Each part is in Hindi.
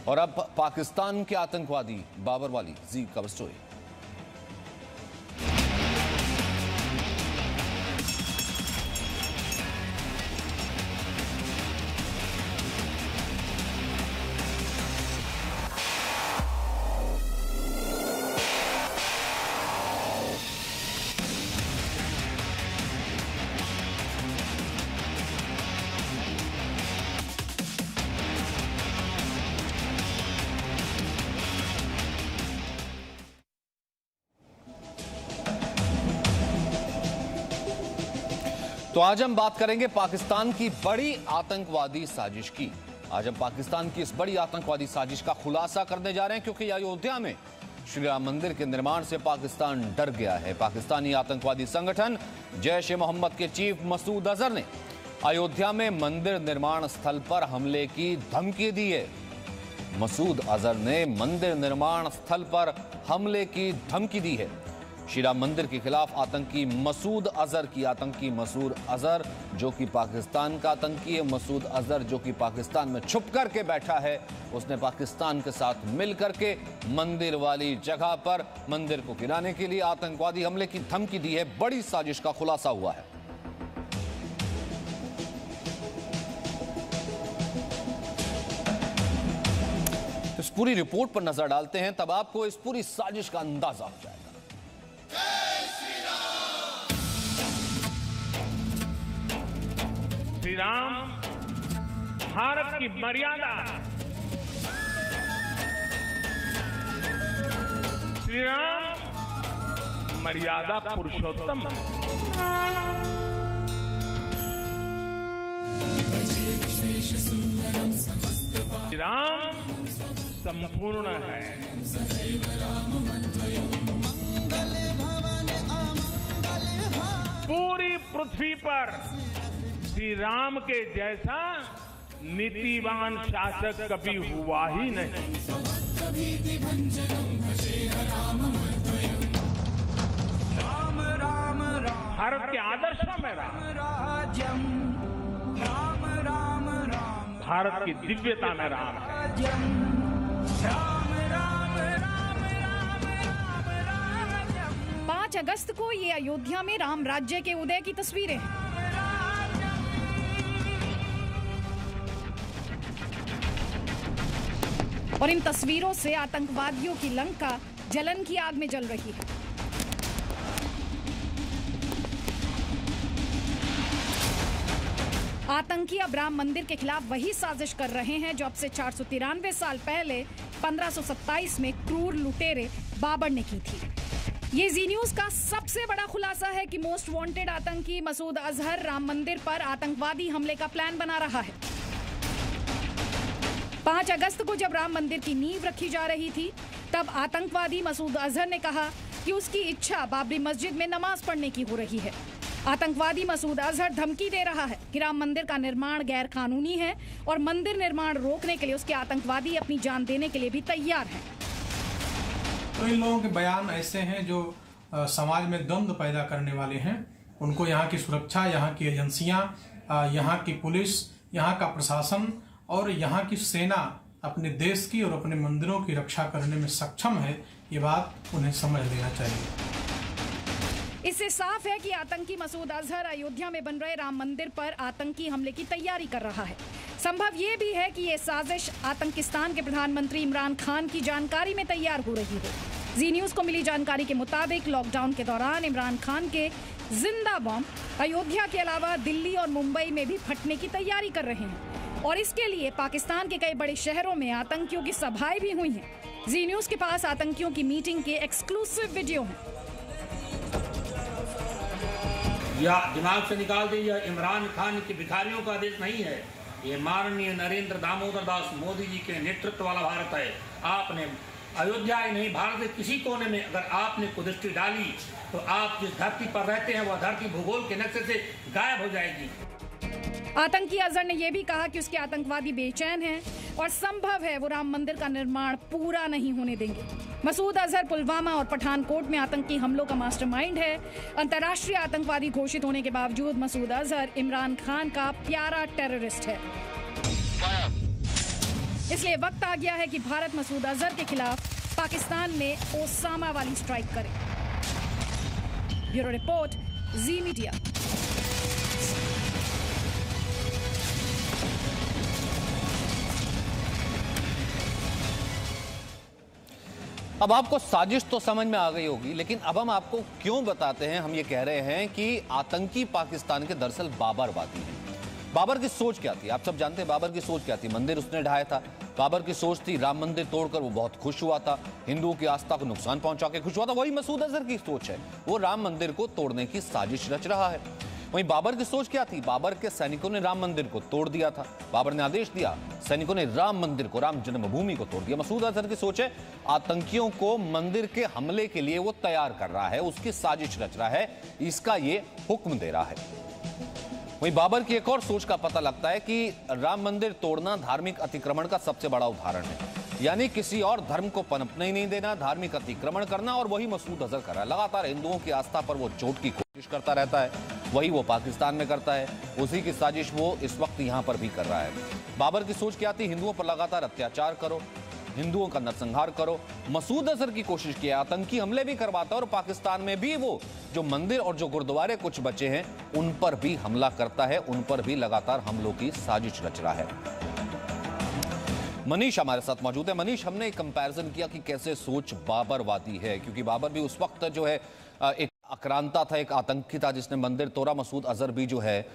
और अब पाकिस्तान के आतंकवादी बाबर वाली जी कवर स्टोरी। तो आज हम बात करेंगे पाकिस्तान की बड़ी आतंकवादी साजिश की। आज हम पाकिस्तान की इस बड़ी आतंकवादी साजिश का खुलासा करने जा रहे हैं, क्योंकि अयोध्या में श्री राम मंदिर के निर्माण से पाकिस्तान डर गया है। पाकिस्तानी आतंकवादी संगठन जैश ए मोहम्मद के चीफ मसूद अजहर ने अयोध्या में मंदिर निर्माण स्थल पर हमले की धमकी दी है। मसूद अजहर ने मंदिर निर्माण स्थल पर हमले की धमकी दी है। श्री राम मंदिर के खिलाफ आतंकी मसूद अजहर जो कि पाकिस्तान का आतंकी है, मसूद अजहर जो कि पाकिस्तान में छुप करके बैठा है, उसने पाकिस्तान के साथ मिलकर के मंदिर वाली जगह पर मंदिर को गिराने के लिए आतंकवादी हमले की धमकी दी है। बड़ी साजिश का खुलासा हुआ है। इस पूरी रिपोर्ट पर नजर डालते हैं, तब आपको इस पूरी साजिश का अंदाजा हो जाएगा। श्री राम भारत की मर्यादा, श्री राम मर्यादा पुरुषोत्तम, श्री राम संपूर्ण है। पूरी पृथ्वी पर श्री राम के जैसा नीतिवान शासक कभी हुआ ही नहीं। भारत के आदर्शों में राम, भारत की दिव्यता में राम है। 5 अगस्त को ये अयोध्या में राम राज्य के उदय की तस्वीरें हैं। और इन तस्वीरों से आतंकवादियों की लंका जलन की आग में जल रही है। आतंकी अब राम मंदिर के खिलाफ वही साजिश कर रहे हैं जो अब से 493 साल पहले 1527 में क्रूर लुटेरे बाबर ने की थी। ये जी न्यूज का सबसे बड़ा खुलासा है कि मोस्ट वांटेड आतंकी मसूद अजहर राम मंदिर पर आतंकवादी हमले का प्लान बना रहा है। 5 अगस्त को जब राम मंदिर की नींव रखी जा रही थी, तब आतंकवादी मसूद अजहर ने कहा कि उसकी इच्छा बाबरी मस्जिद में नमाज पढ़ने की हो रही है। आतंकवादी मसूद अजहर धमकी दे रहा है कि राम मंदिर का निर्माण गैर कानूनी है और मंदिर निर्माण रोकने के लिए उसके आतंकवादी अपनी जान देने के लिए भी तैयार हैं। तो इन लोगों के बयान ऐसे हैं जो समाज में द्वंद्व पैदा करने वाले हैं। उनको यहाँ की सुरक्षा, यहाँ की एजेंसियाँ, यहाँ की पुलिस, यहाँ का प्रशासन और यहाँ की सेना अपने देश की और अपने मंदिरों की रक्षा करने में सक्षम है। ये बात उन्हें समझ लेना चाहिए। इससे साफ है कि आतंकी मसूद अजहर अयोध्या में बन रहे राम मंदिर पर आतंकी हमले की तैयारी कर रहा है। संभव ये भी है कि ये साजिश आतंकिस्तान के प्रधानमंत्री इमरान खान की जानकारी में तैयार हो रही है। जी न्यूज को मिली जानकारी के मुताबिक लॉकडाउन के दौरान इमरान खान के जिंदा बम अयोध्या के अलावा दिल्ली और मुंबई में भी फटने की तैयारी कर रहे हैं और इसके लिए पाकिस्तान के कई बड़े शहरों में आतंकियों की सभाएं भी हुई हैं। जी न्यूज के पास आतंकियों की मीटिंग के एक्सक्लूसिव वीडियो हैं। या दिमाग से निकाल दीजिए, इमरान खान की भिखारियों का देश नहीं है, ये माननीय नरेंद्र दामोदर दास मोदी जी के नेतृत्व वाला भारत है। आपने अयोध्या ही नहीं, भारत के किसी कोने में अगर आपने कुदृष्टि डाली तो आप जिस धरती पर रहते हैं वह धरती भूगोल के नक्शे से गायब हो जाएगी। आतंकी अजहर ने यह भी कहा कि उसके आतंकवादी बेचैन हैं और संभव है वो राम मंदिर का निर्माण पूरा नहीं होने देंगे। मसूद अजहर पुलवामा और पठानकोट में आतंकी हमलों का मास्टरमाइंड है। अंतर्राष्ट्रीय आतंकवादी घोषित होने के बावजूद मसूद अजहर इमरान खान का प्यारा टेररिस्ट है। इसलिए वक्त आ गया है कि भारत मसूद अजहर के खिलाफ पाकिस्तान में ओसामा वाली स्ट्राइक करे। ब्यूरो रिपोर्ट, जी मीडिया। अब आपको साजिश तो समझ में आ गई होगी, लेकिन अब हम आपको क्यों बताते हैं। हम ये कह रहे हैं कि आतंकी पाकिस्तान के दरअसल बाबरवादी हैं। बाबर की सोच क्या थी? आप सब जानते हैं बाबर की सोच क्या थी। मंदिर उसने ढाया था। बाबर की सोच थी राम मंदिर तोड़कर वो बहुत खुश हुआ था, हिंदुओं की आस्था को नुकसान पहुंचा के खुश हुआ था। वही मसूद अजहर की सोच है, वो राम मंदिर को तोड़ने की साजिश रच रहा है। वहीं बाबर की सोच क्या थी? बाबर के सैनिकों ने राम मंदिर को तोड़ दिया था। बाबर ने आदेश दिया, सैनिकों ने राम मंदिर को, राम जन्मभूमि को तोड़ दिया। मसूद अजहर की सोच है आतंकियों को मंदिर के हमले के लिए वो तैयार कर रहा है, उसकी साजिश रच रहा है, इसका ये हुक्म दे रहा है। वहीं बाबर की एक और सोच का पता लगता है कि राम मंदिर तोड़ना धार्मिक अतिक्रमण का सबसे बड़ा उदाहरण है। यानी किसी और धर्म को पनपने ही नहीं देना, धार्मिक अतिक्रमण करना, और वही मसूद अजहर कर रहा है। लगातार हिंदुओं की आस्था पर वो चोट की कोशिश करता रहता है, वही वो पाकिस्तान में करता है, उसी की साजिश वो इस वक्त यहां पर भी कर रहा है। बाबर की सोच क्या थी? हिंदुओं पर लगातार अत्याचार करो, हिंदुओं का नरसंहार करो। मसूद अजहर की कोशिश की आतंकी हमले भी करवाता है और पाकिस्तान में भी वो जो मंदिर और जो गुरुद्वारे कुछ बचे हैं उन पर भी हमला करता है, उन पर भी लगातार हमलों की साजिश रच रहा है। मनीष हमारे साथ मौजूद है। मनीष, हमने एक कंपैरिजन किया कि कैसे सोच बाबरवादी है, क्योंकि बाबर भी उस वक्त जो है एक आक्रांता था, एक आतंकी था जिसने मंदिर तोड़ा। मसूद अजहर भी जो है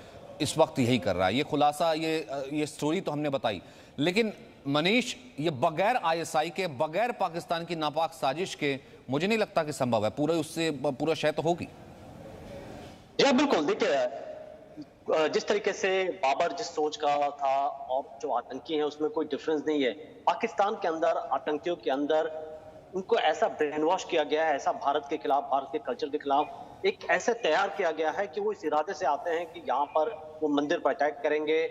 इस वक्त यही कर रहा है। ये खुलासा, ये स्टोरी तो हमने बताई, लेकिन मनीष, ये बगैर आईएसआई के, बगैर पाकिस्तान की नापाक साजिश के मुझे नहीं लगता कि संभव है। पूरा शय तो होगी। जी बिल्कुल। देखिए, जिस तरीके से बाबर जिस सोच का था और जो आतंकी है उसमें कोई डिफरेंस नहीं है। पाकिस्तान के अंदर आतंकियों के अंदर उनको ऐसा ब्रेन वॉश किया गया है, ऐसा भारत के खिलाफ, भारत के कल्चर के खिलाफ एक ऐसे तैयार किया गया है कि वो इस इरादे से आते हैं कि यहाँ पर वो मंदिर पर अटैक करेंगे,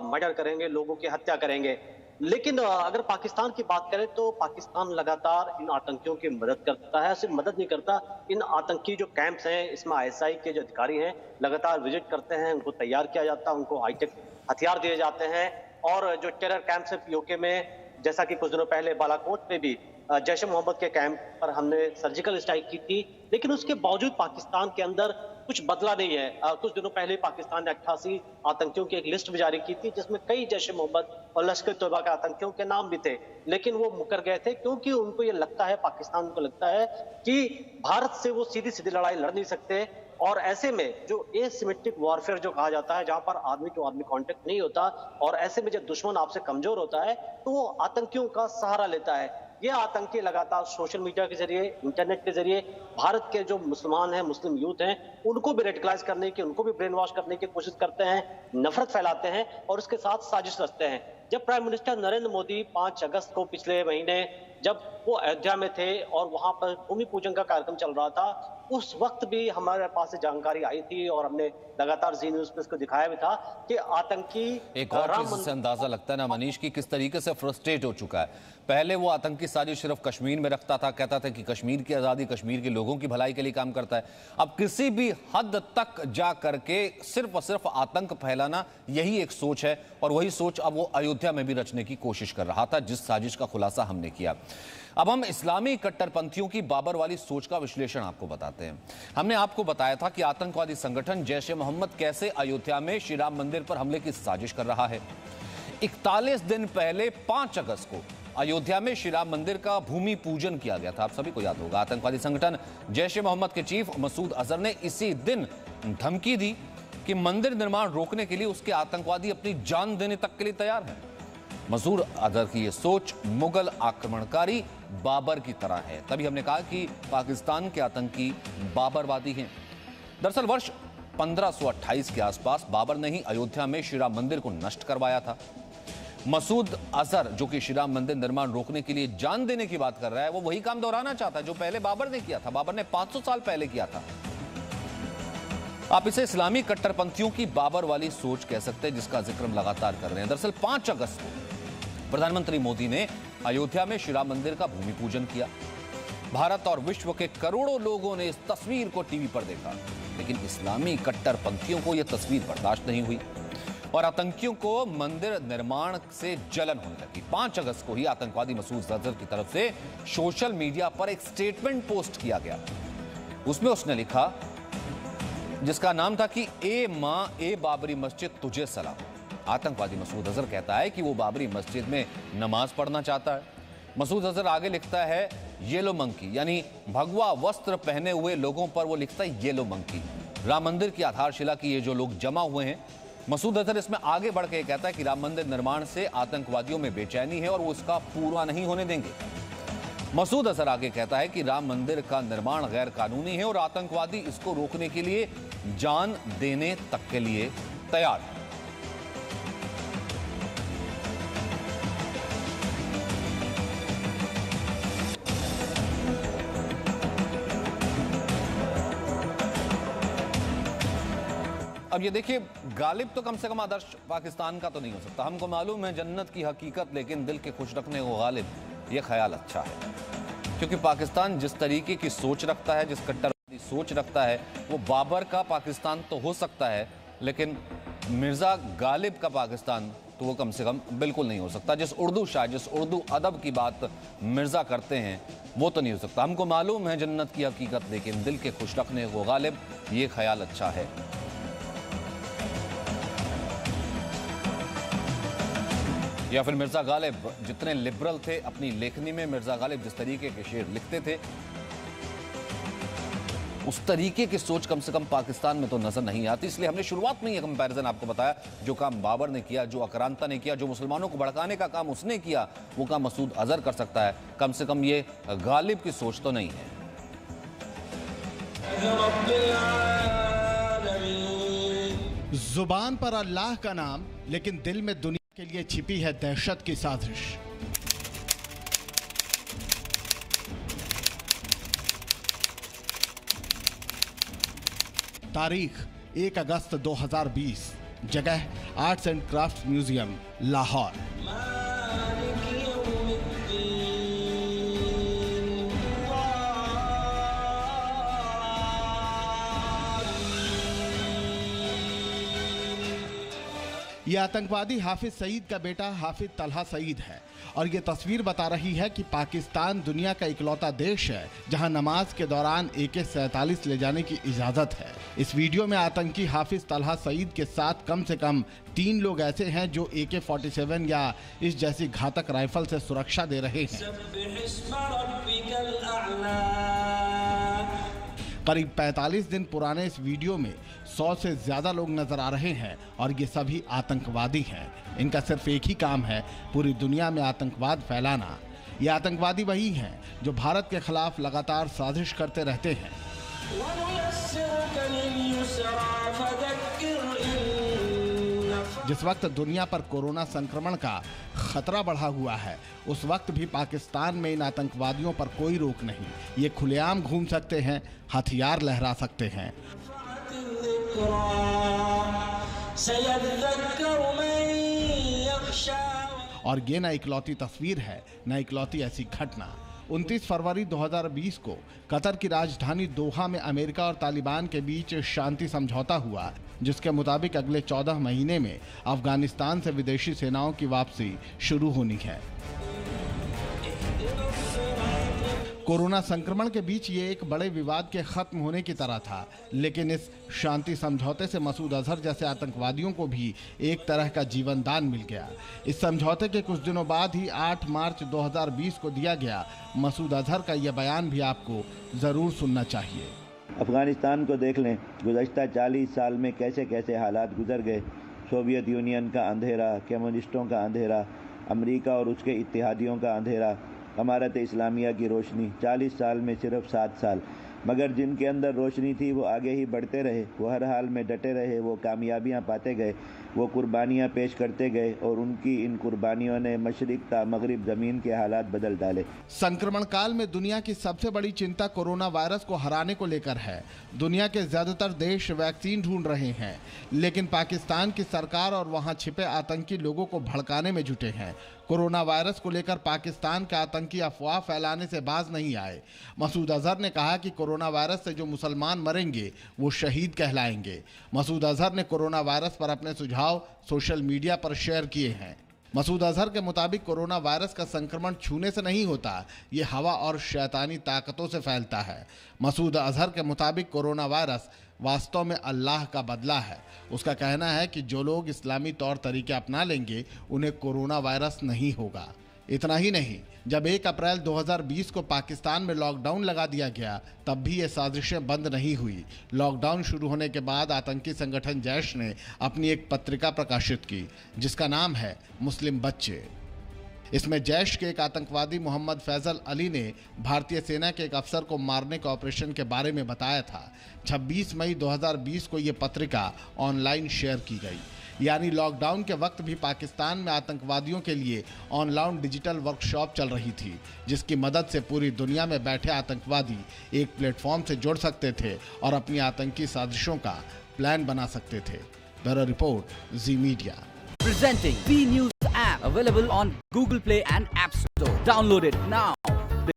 मर्डर करेंगे, लोगों की हत्या करेंगे। लेकिन अगर पाकिस्तान की बात करें तो पाकिस्तान लगातार इन आतंकियों की मदद करता है। सिर्फ मदद नहीं करता, इन आतंकी जो कैंप्स हैं इसमें आईएसआई के जो अधिकारी हैं लगातार विजिट करते हैं, उनको तैयार किया जाता है, उनको हाईटेक हथियार दिए जाते हैं। और जो टेरर कैंप्स है पीओके में, जैसा कि कुछ दिनों पहले बालाकोट में भी जैश ए मोहम्मद के कैंप पर हमने सर्जिकल स्ट्राइक की थी, लेकिन उसके बावजूद पाकिस्तान के अंदर कुछ बदला नहीं है। कुछ दिनों पहले पाकिस्तान ने 88 आतंकियों की एक लिस्ट भी जारी की थी जिसमें कई जैश ए मोहम्मद और लश्कर तोयबा के आतंकियों के नाम भी थे, लेकिन वो मुकर गए थे क्योंकि उनको ये लगता है, पाकिस्तान को लगता है कि भारत से वो सीधी सीधी लड़ाई लड़ नहीं सकते। और ऐसे में जो एसिमेट्रिक वॉरफेयर जो कहा जाता है, जहां पर आदमी टू आदमी कांटेक्ट नहीं होता, और ऐसे में जब दुश्मन आपसे कमजोर होता है तो वो आतंकियों का सहारा लेता है। ये आतंकी लगातार सोशल मीडिया के जरिए, इंटरनेट के जरिए भारत के जो मुसलमान हैं, मुस्लिम यूथ हैं, उनको भी रेडिकलाइज करने की, उनको भी ब्रेन वॉश करने की कोशिश करते हैं, नफरत फैलाते हैं और उसके साथ साजिश रचते हैं। जब प्राइम मिनिस्टर नरेंद्र मोदी 5 अगस्त को पिछले महीने जब वो अयोध्या में थे और वहां पर भूमि पूजन का कार्यक्रम चल रहा था, उस वक्त भी हमारे पास जानकारी आई थी और हमने लगातार जी न्यूज पे इसको दिखाया भी था कि आतंकी एक और चीज से अंदाजा लगता है ना मनीष की किस तरीके से फ्रस्ट्रेट हो चुका है। पहले वो आतंकी साजिश सिर्फ कश्मीर में रखता था, कहता था कि कश्मीर की आजादी कश्मीर के लोगों की भलाई के लिए काम करता है। अब किसी भी हद तक जा करके सिर्फ और सिर्फ आतंक फैलाना, यही एक सोच है और वही सोच अब वो अयोध्या में भी रचने की कोशिश कर रहा था, जिस साजिश का खुलासा हमने किया। अब हम इस्लामी कट्टरपंथियों की बाबर वाली सोच का विश्लेषण आपको बताते हैं। हमने आपको बताया था कि आतंकवादी संगठन जैश ए मोहम्मद कैसे अयोध्या में श्री राम मंदिर पर हमले की साजिश कर रहा है। 41 दिन पहले 5 अगस्त को अयोध्या में श्री राम मंदिर का भूमि पूजन किया गया था, आप सभी को याद होगा। आतंकवादी संगठन जैश ए मोहम्मद के चीफ मसूद अजहर ने इसी दिन धमकी दी कि मंदिर निर्माण रोकने के लिए उसके आतंकवादी अपनी जान देने तक के लिए तैयार हैं। मसूद अजहर की यह सोच मुगल आक्रमणकारी बाबर की तरह है। तभी हमने कहा कि पाकिस्तान के आतंकी बाबरवादी हैं। दरअसल वर्ष 1528 के आसपास बाबर ने ही अयोध्या में श्री राम मंदिर को नष्ट करवाया था। मसूद अजहर जो कि श्री राम मंदिर निर्माण रोकने के लिए जान देने की बात कर रहा है, वो वही काम दोहराना चाहता है जो पहले बाबर ने किया था। बाबर ने 500 साल पहले किया था। आप इसे इस्लामी कट्टरपंथियों की बाबर वाली सोच कह सकते हैं, जिसका जिक्र हम लगातार कर रहे हैं। दरअसल 5 अगस्त को प्रधानमंत्री मोदी ने अयोध्या में श्री राम मंदिर का भूमि पूजन किया। भारत और विश्व के करोड़ों लोगों ने इस तस्वीर को टीवी पर देखा, लेकिन इस्लामी कट्टरपंथियों को यह तस्वीर बर्दाश्त नहीं हुई। और आतंकियों को मंदिर निर्माण से जलन होने लगी। 5 अगस्त को ही आतंकवादी मसूद अजहर की तरफ से सोशल मीडिया पर एक स्टेटमेंट पोस्ट किया गया। उसमें उसने लिखा, जिसका नाम था कि ए मां ए बाबरी मस्जिद तुझे सलाम। आतंकवादी मसूद अजहर कहता है कि वो बाबरी मस्जिद में नमाज पढ़ना चाहता है। मसूद अजहर आगे लिखता है येलो मंकी, यानी भगवा वस्त्र पहने हुए लोगों पर वो लिखता है येलो मंकी। राम मंदिर की आधारशिला की ये जो लोग जमा हुए हैं, मसूद अजहर इसमें आगे बढ़ के कहता है कि राम मंदिर निर्माण से आतंकवादियों में बेचैनी है और वो इसका पूरा नहीं होने देंगे। मसूद अजहर आगे कहता है कि राम मंदिर का निर्माण गैर कानूनी है और आतंकवादी इसको रोकने के लिए जान देने तक के लिए तैयार है। अब ये देखिए, गालिब तो कम से कम आदर्श पाकिस्तान का तो नहीं हो सकता। हमको मालूम है जन्नत की हकीकत, लेकिन दिल के खुश रखने को गालिब, ये ख्याल अच्छा है। क्योंकि पाकिस्तान जिस तरीके की सोच रखता है, जिस कट्टरवादी सोच रखता है, वो बाबर का पाकिस्तान तो हो सकता है, लेकिन मिर्ज़ा गालिब का पाकिस्तान तो वो कम से कम बिल्कुल नहीं हो सकता। जिस उर्दू शायर, जिस उर्दू अदब की बात मिर्ज़ा करते हैं, वो तो नहीं हो सकता। हमको मालूम है जन्नत की हकीकत, लेकिन दिल के खुश रखने को गालिब, ये ख्याल अच्छा है। या फिर मिर्ज़ा गालिब जितने लिबरल थे अपनी लेखनी में, मिर्ज़ा गालिब जिस तरीके के शेर लिखते थे, उस तरीके की सोच कम से कम पाकिस्तान में तो नजर नहीं आती। इसलिए हमने शुरुआत में ये कंपैरिजन आपको बताया, जो काम बाबर ने किया, जो आक्रांता ने किया, जो मुसलमानों को भड़काने का काम उसने किया, वो काम मसूद अजहर कर सकता है। कम से कम ये गालिब की सोच तो नहीं है। जुबान पर अल्लाह का नाम, लेकिन दिल में दुनिया के लिए छिपी है दहशत की साजिश। तारीख 1 अगस्त 2020, जगह arts and crafts museum, Lahore. ये आतंकवादी हाफिज सईद का बेटा हाफिज तलहा सईद है और ये तस्वीर बता रही है कि पाकिस्तान दुनिया का इकलौता देश है जहां नमाज के दौरान AK-47 ले जाने की इजाज़त है। इस वीडियो में आतंकी हाफिज तलहा सईद के साथ कम से कम 3 लोग ऐसे हैं जो AK-47 या इस जैसी घातक राइफल से सुरक्षा दे रहे हैं। करीब 45 दिन पुराने इस वीडियो में 100 से ज्यादा लोग नजर आ रहे हैं और ये सभी आतंकवादी हैं। इनका सिर्फ एक ही काम है, पूरी दुनिया में आतंकवाद फैलाना। ये आतंकवादी वही हैं जो भारत के खिलाफ लगातार साजिश करते रहते हैं। जिस वक्त दुनिया पर कोरोना संक्रमण का खतरा बढ़ा हुआ है, उस वक्त भी पाकिस्तान में इन आतंकवादियों पर कोई रोक नहीं। ये खुलेआम घूम सकते हैं, हथियार लहरा सकते हैं। और ये न इकलौती तस्वीर है, न इकलौती ऐसी घटना। 29 फरवरी 2020 को कतर की राजधानी दोहा में अमेरिका और तालिबान के बीच शांति समझौता हुआ, जिसके मुताबिक अगले 14 महीने में अफगानिस्तान से विदेशी सेनाओं की वापसी शुरू होनी है। कोरोना संक्रमण के बीच ये एक बड़े विवाद के खत्म होने की तरह था, लेकिन इस शांति समझौते से मसूद अजहर जैसे आतंकवादियों को भी एक तरह का जीवन दान मिल गया। इस समझौते के कुछ दिनों बाद ही 8 मार्च 2020 को दिया गया मसूद अजहर का यह बयान भी आपको ज़रूर सुनना चाहिए। अफगानिस्तान को देख लें, गुज़श्ता 40 साल में कैसे कैसे हालात गुजर गए। सोवियत यूनियन का अंधेरा, कम्युनिस्टों का अंधेरा, अमेरिका और उसके इत्तेहादियों का अंधेरा, अमारत इस्लामिया की रोशनी। 40 साल में सिर्फ 7 साल, मगर जिनके अंदर रोशनी थी वो आगे ही बढ़ते रहे, वो हर हाल में डटे रहे, वो कामयाबियां पाते गए, वो कुर्बानियां पेश करते गए और उनकी इन कुर्बानियों ने मशरिक ता मगरिब ज़मीन के हालात बदल डाले। संक्रमण काल में दुनिया की सबसे बड़ी चिंता कोरोना वायरस को हराने को लेकर है। दुनिया के ज्यादातर देश वैक्सीन ढूंढ रहे हैं, लेकिन पाकिस्तान की सरकार और वहां छिपे आतंकी लोगों को भड़काने में जुटे हैं। कोरोना वायरस को लेकर पाकिस्तान के आतंकी अफवाह फैलाने से बाज नहीं आए। मसूद अजहर ने कहा कि कोरोना वायरस से जो मुसलमान मरेंगे वो शहीद कहलाएंगे। मसूद अजहर ने कोरोना वायरस पर अपने सुझाव सुझाव सोशल मीडिया पर शेयर किए हैं। मसूद अजहर के मुताबिक कोरोना वायरस का संक्रमण छूने से नहीं होता, ये हवा और शैतानी ताकतों से फैलता है। मसूद अजहर के मुताबिक कोरोना वायरस वास्तव में अल्लाह का बदला है। उसका कहना है कि जो लोग इस्लामी तौर तरीके अपना लेंगे उन्हें कोरोना वायरस नहीं होगा। इतना ही नहीं, जब 1 अप्रैल 2020 को पाकिस्तान में लॉकडाउन लगा दिया गया तब भी ये साजिशें बंद नहीं हुई। लॉकडाउन शुरू होने के बाद आतंकी संगठन जैश ने अपनी एक पत्रिका प्रकाशित की जिसका नाम है मुस्लिम बच्चे। इसमें जैश के एक आतंकवादी मोहम्मद फैजल अली ने भारतीय सेना के एक अफसर को मारने के ऑपरेशन के बारे में बताया था। 26 मई 2020 को ये पत्रिका ऑनलाइन शेयर की गई। यानी लॉकडाउन के वक्त भी पाकिस्तान में आतंकवादियों के लिए ऑनलाइन डिजिटल वर्कशॉप चल रही थी, जिसकी मदद से पूरी दुनिया में बैठे आतंकवादी एक प्लेटफॉर्म से जुड़ सकते थे और अपनी आतंकी साजिशों का प्लान बना सकते थे। Bureau report, ji media. Presenting B News app, available on Google Play and App Store. Download it now.